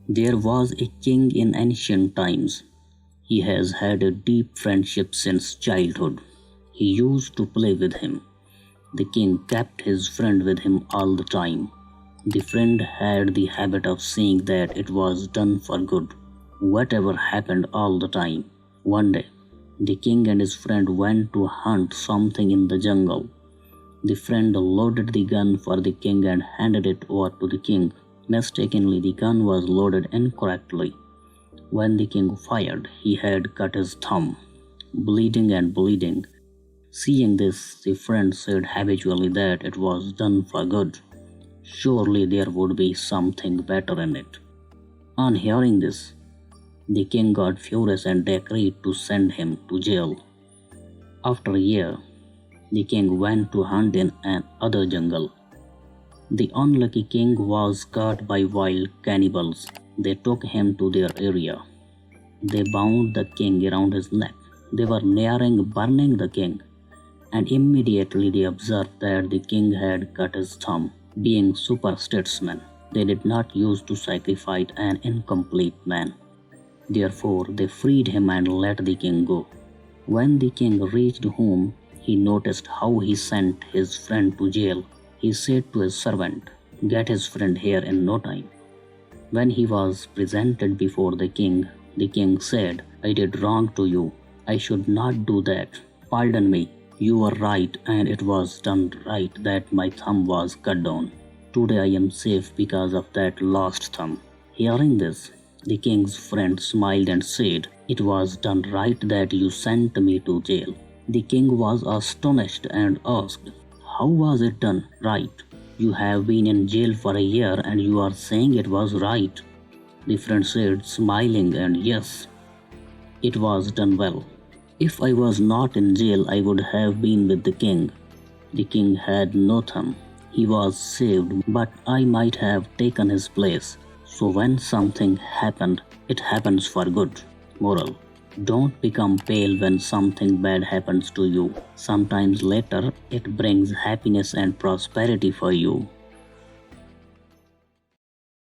There was a king in ancient times. He has had a deep friendship since childhood. He used to play with him. The king kept his friend with him all the time. The friend had the habit of saying that it was done for good, whatever happened all the time. One day, the king and his friend went to hunt something in the jungle. The friend loaded the gun for the king and handed it over to the king. Mistakenly, the gun was loaded incorrectly. When the king fired, he had cut his thumb, bleeding and bleeding. Seeing this, the friend said habitually that it was done for good. Surely there would be something better in it. On hearing this, the king got furious and decreed to send him to jail. After a year, the king went to hunt in another jungle. The unlucky king was caught by wild cannibals. They took him to their area. They bound the king around his neck. They were nearing burning the king, and immediately they observed that the king had cut his thumb. Being superstitious, they did not use to sacrifice an incomplete man. Therefore, they freed him and let the king go. When the king reached home, he noticed how he sent his friend to jail. He said to his servant, "Get his friend here in no time." When he was presented before the king said, "I did wrong to you. I should not do that. Pardon me. You were right, and it was done right that my thumb was cut down. Today I am safe because of that lost thumb." Hearing this, the king's friend smiled and said, "It was done right that you sent me to jail." The king was astonished and asked, "How was it done right? You have been in jail for a year and you are saying it was right." The friend said, smiling, and "Yes, it was done well. If I was not in jail, I would have been with the king. The king had no thumb. He was saved, but I might have taken his place. So when something happened, it happens for good." Moral: don't become pale when something bad happens to you. Sometimes later, it brings happiness and prosperity for you.